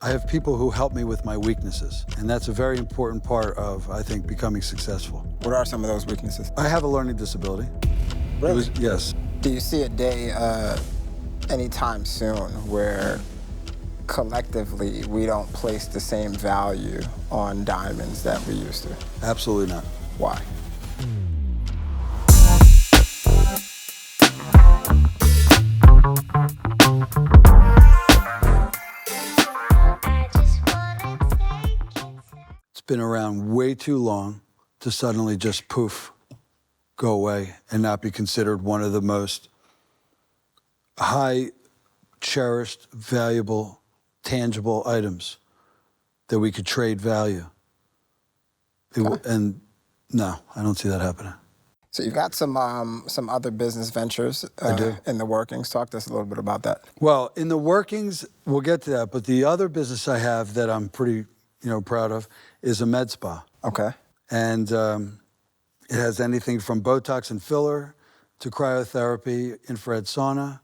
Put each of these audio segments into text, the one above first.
I have people who help me with my weaknesses, and that's a very important part of, I think, becoming successful. What are some of those weaknesses? I have a learning disability. Really? Yes. Do you see a day anytime soon where collectively we don't place the same value on diamonds that we used to? Absolutely not. Why? It's been around way too long to suddenly just poof, go away and not be considered one of the most high cherished, valuable, tangible items that we could trade value. And no, I don't see that happening. So you've got some other business ventures in the workings. Talk to us a little bit about that. Well, in the workings, we'll get to that, but the other business I have that I'm pretty proud of is a med spa. Okay. And it has anything from Botox and filler to cryotherapy, infrared sauna,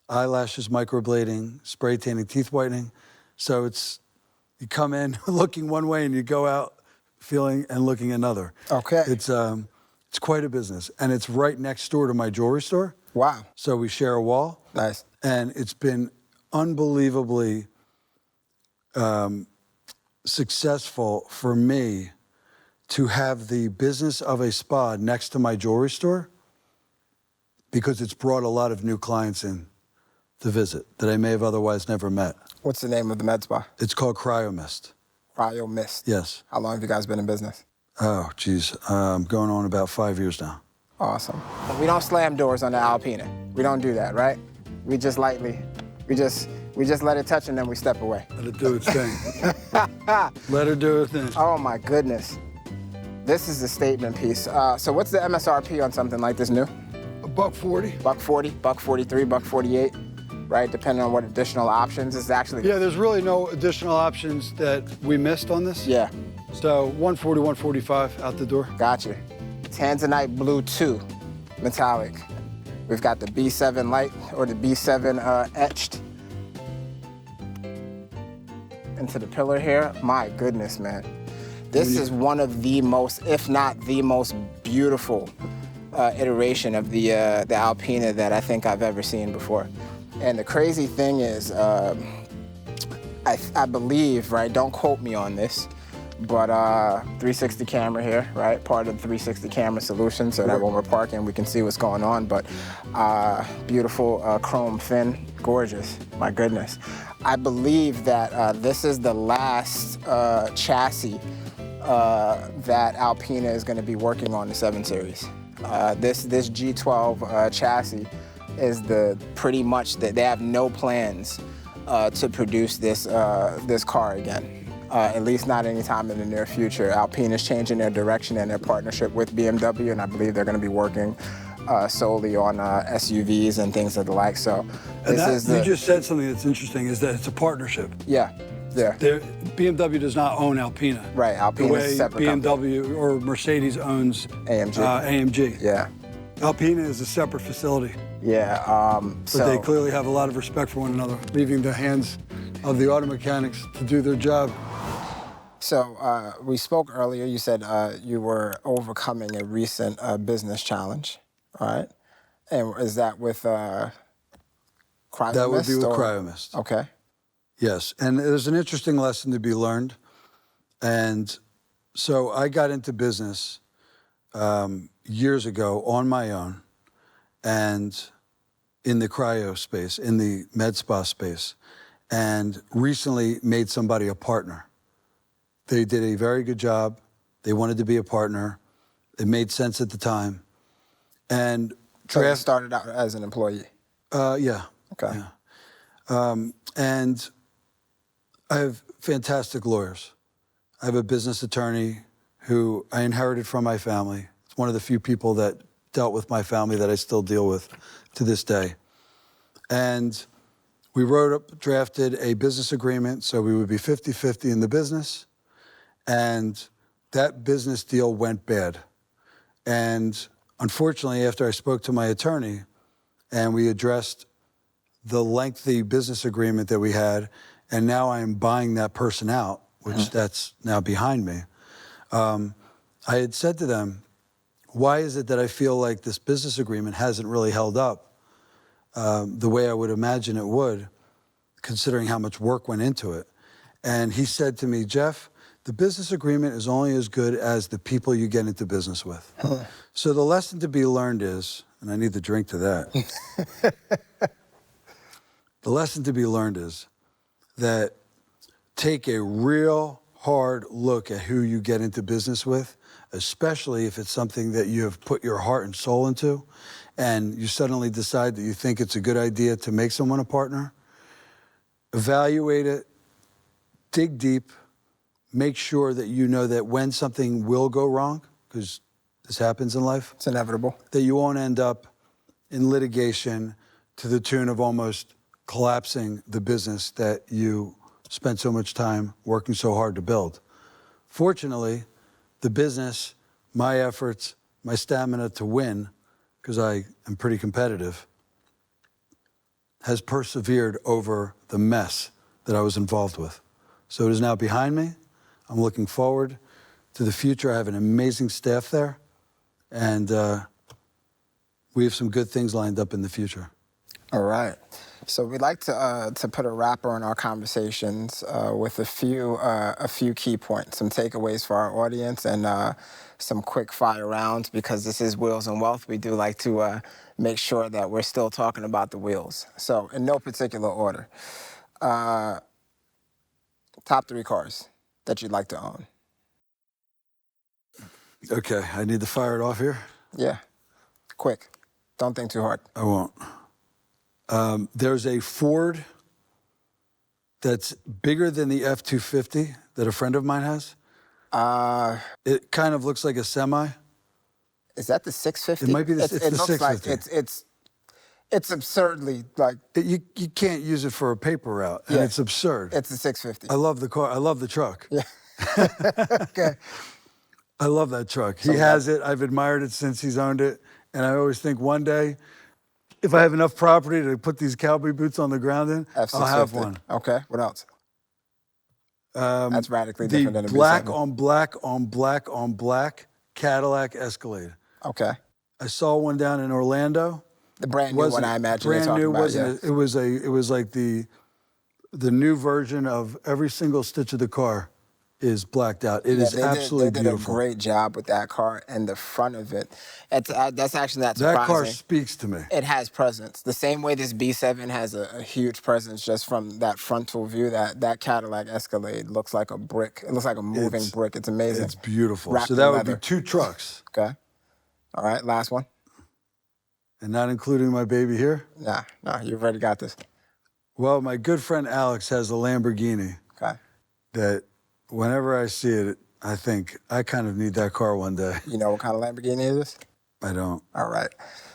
eyelashes, microblading, spray tanning, teeth whitening. So you come in looking one way and you go out feeling and looking another. Okay. It's quite a business. And it's right next door to my jewelry store. Wow. So we share a wall. Nice. And it's been unbelievably successful for me to have the business of a spa next to my jewelry store because it's brought a lot of new clients in to visit that I may have otherwise never met. What's the name of the med spa? It's called Cryomist. Cryomist. Yes. How long have you guys been in business? Oh, geez. Going on about 5 years now. Awesome. We don't slam doors on the Alpina. We don't do that, right? We just lightly, we just let it touch and then we step away. Let it do its thing. Let her do her thing. Oh my goodness. This is a statement piece. So what's the MSRP on something like this new? $140. $140, $143, $148, right? Depending on what additional options is actually. Yeah, there's really no additional options that we missed on this. Yeah. So 140, 145 out the door. Gotcha. Tanzanite Blue 2, metallic. We've got the B7 light or the B7 etched into the pillar here. My goodness, man. This is one of the most, if not the most beautiful iteration of the Alpina that I think I've ever seen before. And the crazy thing is, I believe, right, don't quote me on this, but 360 camera here, right? Part of the 360 camera solution so that when we're parking, we can see what's going on. But beautiful chrome fin, gorgeous, my goodness. I believe that this is the last chassis that Alpina is going to be working on the 7 Series. This G12 chassis is pretty much that they have no plans to produce this car again. At least not anytime in the near future. Alpina is changing their direction and their partnership with BMW, and I believe they're going to be working solely on SUVs and things of the like. So you just said something that's interesting, is that it's a partnership. Yeah. Yeah. BMW does not own Alpina. Right, Alpina is a separate BMW company. or Mercedes owns AMG. Yeah. Alpina is a separate facility. Yeah. But they clearly have a lot of respect for one another, leaving the hands of the auto mechanics to do their job. So we spoke earlier, you said you were overcoming a recent business challenge, all right? And is that with Cryomist? That would be with Cryomist. Okay. Yes, and there's an interesting lesson to be learned. And so I got into business years ago on my own and in the cryo space, in the med spa space, and recently made somebody a partner. They did a very good job. They wanted to be a partner. It made sense at the time. And so you started out as an employee? Yeah. Okay. Yeah. And I have fantastic lawyers. I have a business attorney who I inherited from my family. It's one of the few people that dealt with my family that I still deal with to this day. And we drafted a business agreement so we would be 50-50 in the business. And that business deal went bad. And unfortunately, after I spoke to my attorney and we addressed the lengthy business agreement that we had and now I am buying that person out, which that's now behind me. I had said to them, why is it that I feel like this business agreement hasn't really held up the way I would imagine it would, considering how much work went into it? And he said to me, Jeff, the business agreement is only as good as the people you get into business with. So the lesson to be learned is, and I need the drink to that. The lesson to be learned is that take a real hard look at who you get into business with, especially if it's something that you have put your heart and soul into, and you suddenly decide that you think it's a good idea to make someone a partner. Evaluate it, dig deep, make sure that you know that when something will go wrong, because this happens in life. It's inevitable. That you won't end up in litigation to the tune of almost collapsing the business that you spent so much time working so hard to build. Fortunately, the business, my efforts, my stamina to win, because I am pretty competitive, has persevered over the mess that I was involved with. So it is now behind me. I'm looking forward to the future. I have an amazing staff there, and we have some good things lined up in the future. All right. So we'd like to put a wrapper on our conversations with a few key points, some takeaways for our audience, and some quick fire rounds. Because this is Wheels and Wealth, we do like to make sure that we're still talking about the wheels. So in no particular order, top 3 cars that you'd like to own. Okay, I need to fire it off here. Yeah, quick. Don't think too hard. I won't. There's a Ford that's bigger than the F-250 that a friend of mine has. It kind of looks like a semi. Is that the 650? It might be the 650. It looks like it's absurdly like... You can't use it for a paper route, and it's absurd. It's the 650. I love the car. I love the truck. Yeah. Okay. I love that truck. So he has it. I've admired it since he's owned it. And I always think one day, if I have enough property to put these cowboy boots on the ground in, I'll have one. Okay, what else? That's radically different than a black B7. on black on black on black Cadillac Escalade. Okay. I saw one down in Orlando. The brand new one, I imagine you're talking about. Wasn't it? It was like the new version of every single stitch of the car is blacked out. It is absolutely beautiful. They did a great job with that car and the front of it. That's actually not surprising. That car speaks to me. It has presence. The same way this B7 has a huge presence just from that frontal view. That Cadillac Escalade looks like a brick. It looks like a moving brick. It's amazing. It's beautiful. Wrapped So that in would be leather. 2 trucks. Okay. All right, last one. And not including my baby here? Nah, you've already got this. Well, my good friend Alex has a Lamborghini. Okay. That whenever I see it, I think I kind of need that car one day. You know what kind of Lamborghini is this? I don't. All right.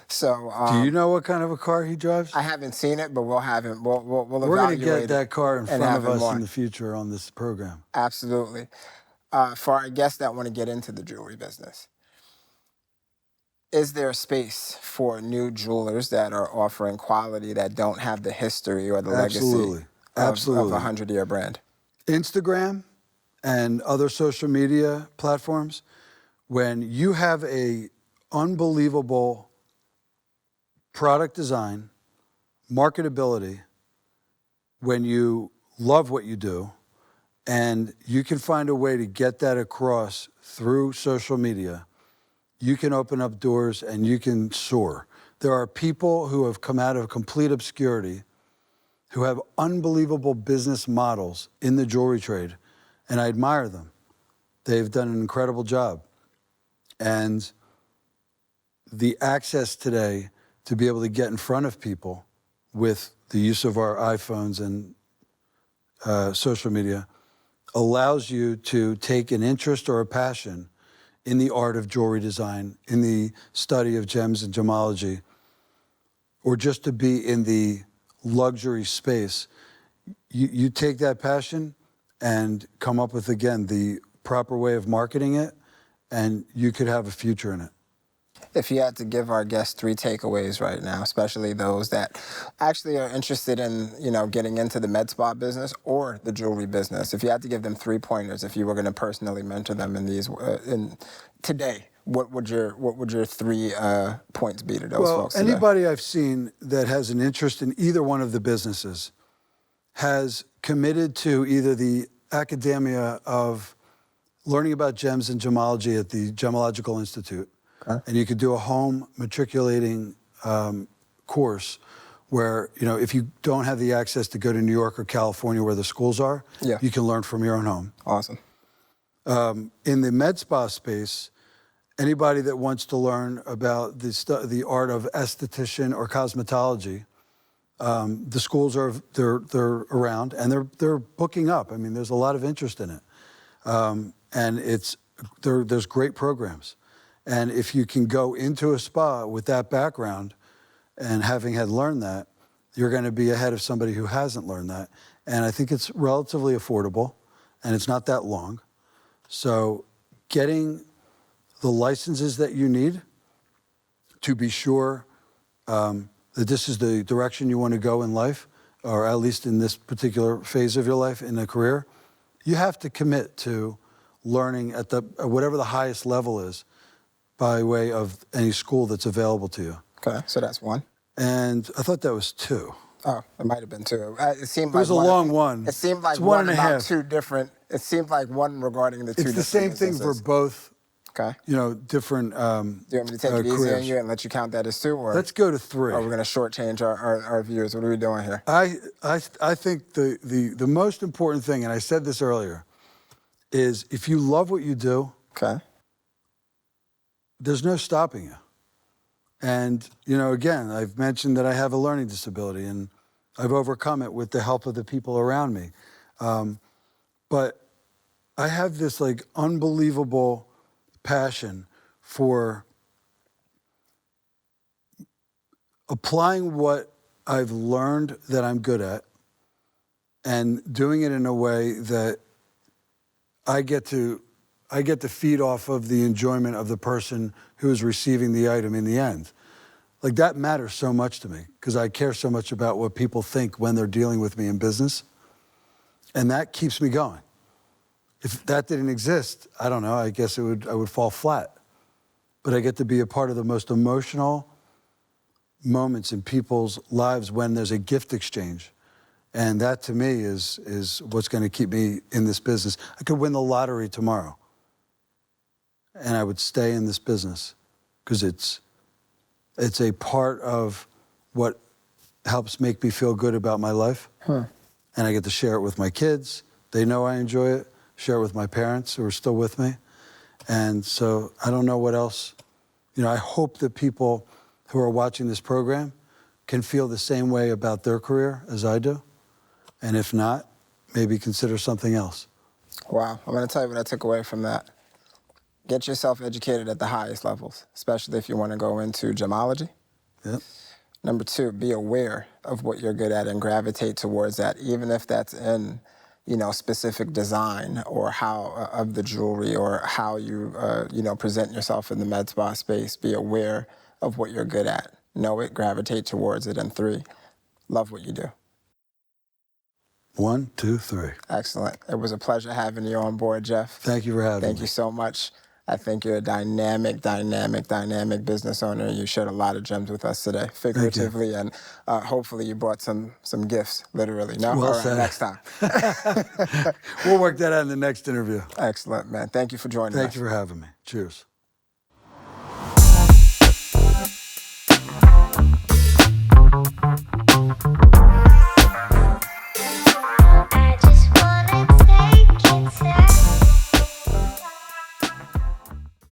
So do you know what kind of a car he drives? I haven't seen it, but we'll have him. We'll We're going to get that car in front of us in the future on this program. Absolutely. For our guests that want to get into the jewelry business, is there a space for new jewelers that are offering quality that don't have the history or the legacy of a 100-year brand? Instagram and other social media platforms, when you have a unbelievable product design, marketability, when you love what you do, and you can find a way to get that across through social media, you can open up doors and you can soar. There are people who have come out of complete obscurity who have unbelievable business models in the jewelry trade, and I admire them. They've done an incredible job. And the access today to be able to get in front of people with the use of our iPhones and social media allows you to take an interest or a passion in the art of jewelry design, in the study of gems and gemology, or just to be in the luxury space. You take that passion and come up with, again, the proper way of marketing it, and you could have a future in it. If you had to give our guests 3 takeaways right now, especially those that actually are interested in, getting into the med spa business or the jewelry business, if you had to give them 3 pointers, if you were going to personally mentor them in these today, what would your 3 points be to those folks today? Anybody I've seen that has an interest in either one of the businesses has committed to either the academia of learning about gems and gemology at the Gemological Institute. Okay. And you could do a home matriculating course where, if you don't have the access to go to New York or California where the schools are, you can learn from your own home. Awesome. In the med spa space, anybody that wants to learn about the art of esthetician or cosmetology, the schools they're around and they're booking up. I mean, there's a lot of interest in it, and there's great programs. And if you can go into a spa with that background and having had learned that, you're going to be ahead of somebody who hasn't learned that. And I think it's relatively affordable and it's not that long. So getting the licenses that you need to be sure that this is the direction you want to go in life, or at least in this particular phase of your life in a career, you have to commit to learning at whatever the highest level is by way of any school that's available to you. Okay, so that's 1. And I thought that was 2. Oh, it might have been 2. It seemed like it was a long one. It seemed like it's one and a half. 2 different. It seemed like 1 regarding the 2 different. It's the same thing for both. Okay. Different. Do you want me to take it easy on you and let you count that as 2, or let's go to 3? Or we're going to shortchange our viewers? What are we doing here? I think the most important thing, and I said this earlier, is if you love what you do. Okay. There's no stopping you. And, again, I've mentioned that I have a learning disability and I've overcome it with the help of the people around me. But I have this unbelievable passion for applying what I've learned that I'm good at and doing it in a way that I get to feed off of the enjoyment of the person who is receiving the item in the end. That matters so much to me because I care so much about what people think when they're dealing with me in business. And that keeps me going. If that didn't exist, I don't know, I guess I would fall flat. But I get to be a part of the most emotional moments in people's lives when there's a gift exchange. And that to me is what's going to keep me in this business. I could win the lottery tomorrow. And I would stay in this business because it's a part of what helps make me feel good about my life. And I get to share it with my kids. They know I enjoy it. Share it with my parents who are still with me. And so I don't know what else. I hope that people who are watching this program can feel the same way about their career as I do. And if not, maybe consider something else. Wow. I'm going to tell you what I took away from that. Get yourself educated at the highest levels, especially if you want to go into gemology. Yep. Number 2, be aware of what you're good at and gravitate towards that, even if that's in, specific design or how of the jewelry or how you, present yourself in the med spa space. Be aware of what you're good at. Know it, gravitate towards it. And 3, love what you do. 1, 2, 3. Excellent. It was a pleasure having you on board, Jeff. Thank you for having me. Thank you so much. I think you're a dynamic business owner. You shared a lot of gems with us today, figuratively, and hopefully you brought some gifts, literally. No? Well said. Next time. We'll work that out in the next interview. Excellent, man. Thank you for joining us. Thank you for having me. Cheers.